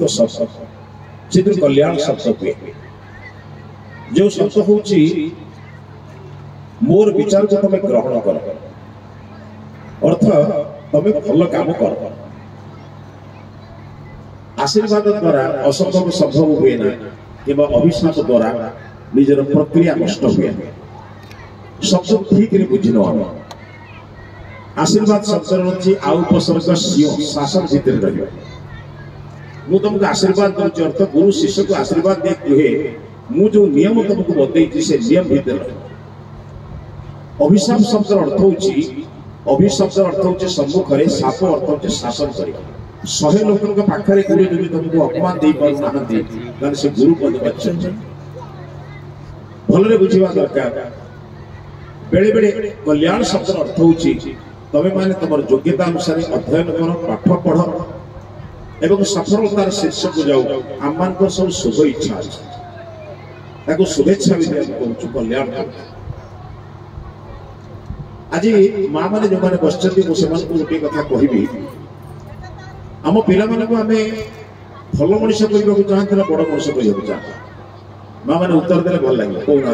संयुक्त शब्द से कल्याण शब्द हुए जो शब्द हूँ मोर विचार को तुम ग्रहण कर अर्थ तुम भल काम कर आशीर्वाद द्वारा असंभव संभव हुए ना कि अभिशाप द्वारा निजर प्रक्रिया नष्ट हुए शब्द ठीक बुझी न आशीर्वाद शब्द रही उपसर्ग सिंह शासन भितर रही मुझे तुमको आशीर्वाद दूसरी अर्थ गुरु शिष्य को आशीर्वाद दे कहे मु जो नियम तुमको बतई से नियम भितर अभिशाप शब्द अर्थ हूँ अभिशब्द अर्थ हूँ सम्मुख में साप अर्थ हूँ शासन कर 100 लोकों पाखे गुरु जब तुमको अपमान दे पाना से गुरु पद पार्टी भलरे बुझा दरकार बेले बेले कल्याण शब्द अर्थ हूँ तमें माने तुम योग्यता अनुसार अध्ययन कर पाठ पढ़ एवं सफलतार शीर्ष को जाऊ आम मान सब शुभ इच्छा अच्छे शुभेच्छा भी कहूँ कल्याण आज माँ मैंने जो मैंने बस गोटे कथा कहबी आम पिला आम भल मनीष कहवाक चाहते ना बड़ मनीष कहवाक चाहते माँ मैंने उत्तर देने भल लगे कहना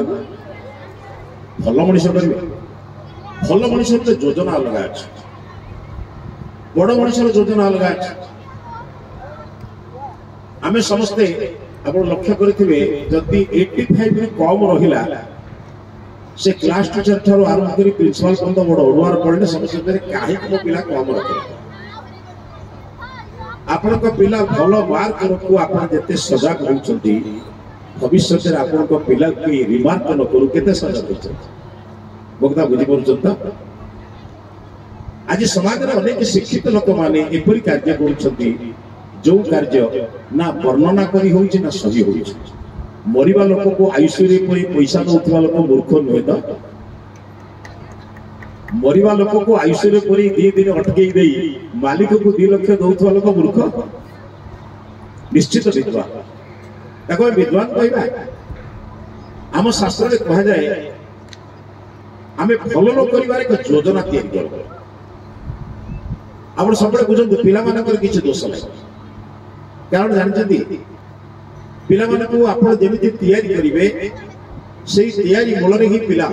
भल मनीष करेंगे भल मनीष योजना अलग अच्छे बड़ मनीष योजना अलग अच्छे आम समस्ते आप लक्ष्य करेंगे जदि 85 कम रहा से क्लास टीचर ठार आरंभ कर प्रिंसिपाल पर्यटन बड़ ओडुआर पड़े समस्ते कहीं मो पिला कम रखे आपण पिला भल मार्क रखु आप जिते सजग होती भविष्य में आपण पिला रिमार्क न करू के सजग होती बोगदा बुझीपार तो आज समाज में अनेक शिक्षित लोक मैंने एपरी कार्य कर जो कार्य ना वर्णना करी होइछि ना सही होइछि मरिबा लोक को आयुष्य पैसा दौथवा लोक मूर्ख नुहे तो मरिबा लोक को आयुष्य 2 दिन अटकई दे मालिक को 2 लाख दौथवा लोक मूर्ख निश्चित विद्वान विद्वान कहबा आम शास्त्र में कहा जाए आम भल लोक कर एक योजना तैयारी कर आप सब बुझे पिला किसी दोष ना कारण जानते पिला को आप जमी तैयारी करेंगे से तैयारी मूल ही पिला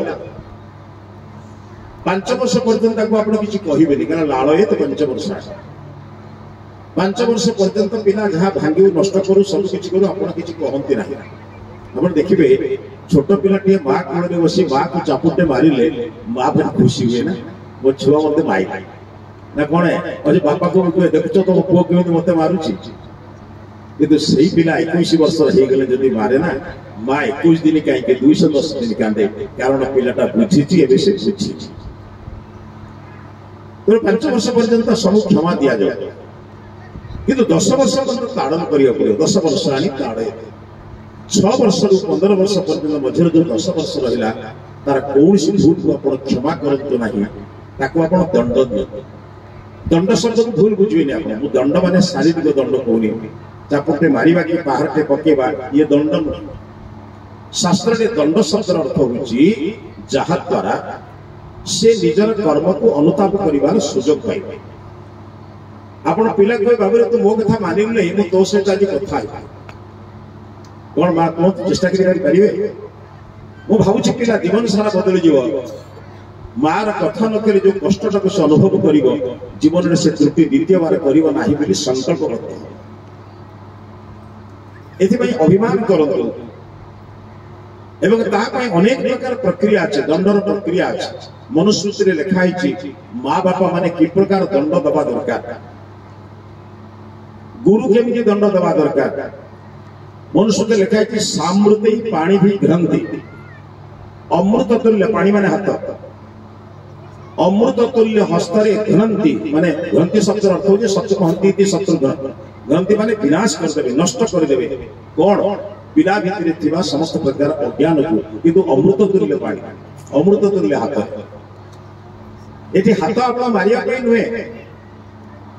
5 वर्ष पर्यंत आप किसी कहे कारण लाड़े तो 5 वर्ष 5 वर्ष पर्यंत पिला जहाँ भांगी नष्ट करू सब किसी करूँ आप किसी कहते ना आप देखिए छोट पिलाटे माँ कोड़े बस माँ को चापुटे मारे माँ फिर खुशी हुए ना मो छुआ मत माई ना कौन है अरे बापा को देखुच तो मो पुओ केमी मत मारुची किंतु सही पिला 21 वर्ष हो गले जदि मारे ना माँ 21 दिन कहीं 210 दिन कांदे कारण पिलाटा बुझी एवं से बुझी तो 5 वर्ष पर्यंत सब क्षमा दि जाए किंतु 10 वर्ष पर्यंत ताड़न करिया पड़े 10 वर्ष आनी ताड़े 6 वर्ष रु 15 वर्ष पर्यंत मझे जो 10 वर्ष रहा तार कौन भूल को आप क्षमा करते ना दंड दिखाते दंड शब्द को भूल बुझे आप दंड मान शारीरिक दंड कहनी चापटे मारिबा कि पहाड़े पकेबा ये दंड नुह शास्त्र में दंड शब्द अर्थ होची जहा द्वारा से निजर कर्म को अनुताप करिवार सुजोग पाइबे आपण पिला कोई भाबरे तो मो कथा मानिम नै मो तो से आज कथा कोन मां को चेष्टा करि परिबे मो भाबुची पिला जीवन सारा बदली जीव मार कथा न करे जो कष्टटा से अनुभव करिवो जीवन रे से त्रुटि द्वितीय बार करिवो नाही बोली संकल्प करते एथि अभिमान करतु एवं अनेक प्रकार प्रक्रिया अच्छे दंडर प्रक्रिया अच्छे मनुस्मृति रे लिखाई माँ बापा माने कि प्रकार दंड दबा दरकार गुरु केमिति दंड दबा दरकार मनुस्मृति लिखाई सामृति पानी भी घ्रंथि अमृत तुल्य पानी माने हाथ अमृत तुल्य हस्तरे घ्रंथि माने घ्रंथि शब्द अर्थ हो सत्य कहती शत्रु ग्रंथि माने विनाश करदेवे नष्ट करदेवे कौन पिला भितर समस्त प्रकार अज्ञान को किंतु अमृत तुल्य पानी अमृत तुल्य हाथ ये हाथ आप मारिया नुहे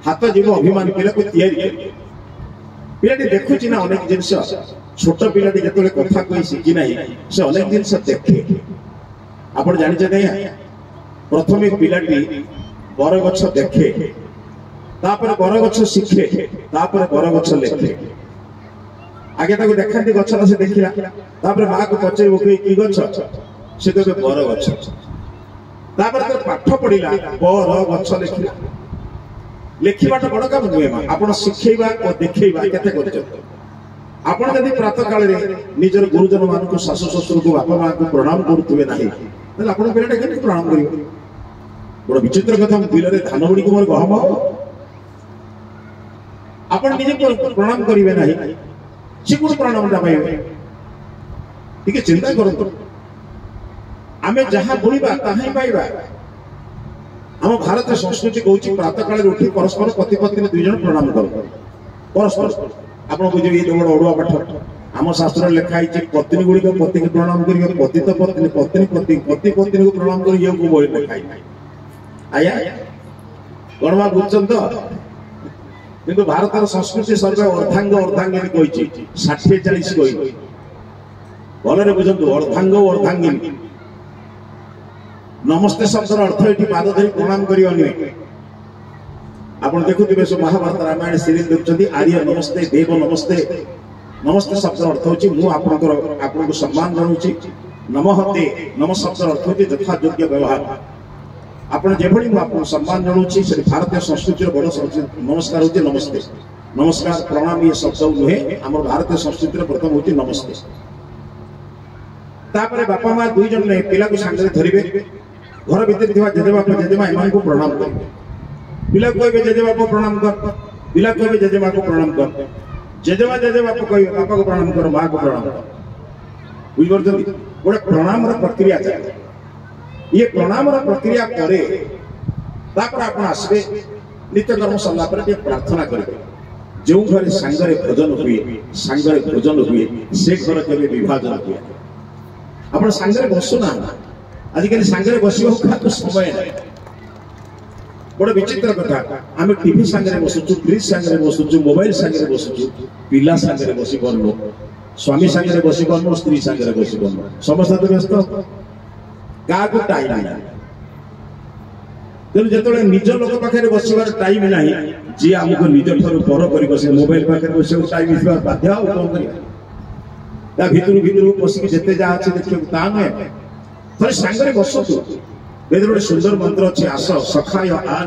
हाथ जीव अभिमान पिला को तैयारी पिलाटी देखुची ना अनेक जिनस छोट पिलाटी जो कथा कही शिखी ना से अनेक जिनस देखे आप जानते प्रथम पिलाटी बरगछ देखे तापर बरगछ शिखे तापर बरगछ लेखे आगे ताको देखाती गछटा से देखिला तापर मां को पचैबो कि गछ से कहबे बर गछ तापर तो पाठ पढ़िला बर गछ लिखिला लिखिबाटा बड़ काम नुहे मां आपण शिखेबा और देखैबा केते करछ आपण जदि प्रातः काल रे निजर गुरुजन मान को सासु ससुर को बापा मां को प्रणाम करथुबे नाही तले आपण बेटा केते प्रणाम करियो बड़ विचित्र कथा बिलरे धान गुडी को मोर गहम आपण निजे प्रणाम करिवे नाही से गुण प्रणाम पाइबे ठीक चिंता करंतु आमे जहां बुणीबा ताहाई पाइबा हम भारतीय संस्कृति कहूँ प्रातः काल उठी परस्पर पति पत्नी दुई जन प्रणाम कर परस्पर आप बुझे ये बड़ अड़ुआ पाठ आम शास्त्र लिखाई पत्नी गुड़िक पति को प्रणाम कर पति तो पत्नी पत्नी पति पति पत्नी को प्रणाम कर लिखाई आया गणमा बुझन तो किंतु भारत संस्कृति सर्वे अर्धांग अर्धांगिनी कही 60-40 कही भलरे बुझंतु अर्धांग अर्धांगिनी नमस्ते शब्द अर्थ ये पाद धरी प्रणाम करियो नुहे आप देखुवे सब महाभारत रामायण सीरीज देखुं आर्य नमस्ते देव नमस्ते नमस्ते शब्द अर्थ होची मु आपन को सम्मान जनाऊची नमस्ते नम शब्द अर्थ होची यथा योग्य व्यवहार आपण जेभली मु आपन सम्मान जनाऊची से भारतीय संस्कृति बड़ नमस्कार होची नमस्ते नमस्कार प्रणाम ये शब्द नुहे हमर भारतीय संस्कृति प्रथम होची नमस्ते तापरे बापा मां दुई जन पिला को सांगे धरिबे घर भीतर जेजेबाप जेजेमा एमान को प्रणाम कर पिला कहबे जेजेबाप प्रणाम कर पिला कहबे जेजेमा को प्रणाम कर जेजेमा जेजेबाप कहबे बापा को प्रणाम कर मां को प्रणाम कर बुझ परछन गोटे प्रणाम र प्रक्रिया जाय ये प्रणाम र प्रक्रिया करे तापर आपण आसबे नित्य कर्म सरला पर जे प्रार्थना करिवे जो घर सांगरे भोजन हुए सांगरे भोजन हुए से घर केबे विभाजन हुए आपण सांगरे बसुना आजिकल सांगरे बसिबो का समय ना बड़ विचित्र कथा आम टीवी सांगरे बसुचु फ्रिज सांगरे बसुचु मोबाइल सांगरे बसुचु पिला सांगरे बसी परनो स्वामी सांगरे बसी परनो स्त्री सांगरे बसी परनो समस्त तो व्यस्त का को टाइम ना तेणु जो निज लोक पाखे बसबार टाइम ना जी आमको निज ठार पर कर बस मोबाइल पाखे बस टाइम बाध्य कौन कर भितर पशिक जिते जहाँ अच्छे देखिए नुहे थे सांगे बसतु वेद गोटे सुंदर मंत्र अच्छे आस सखाय आ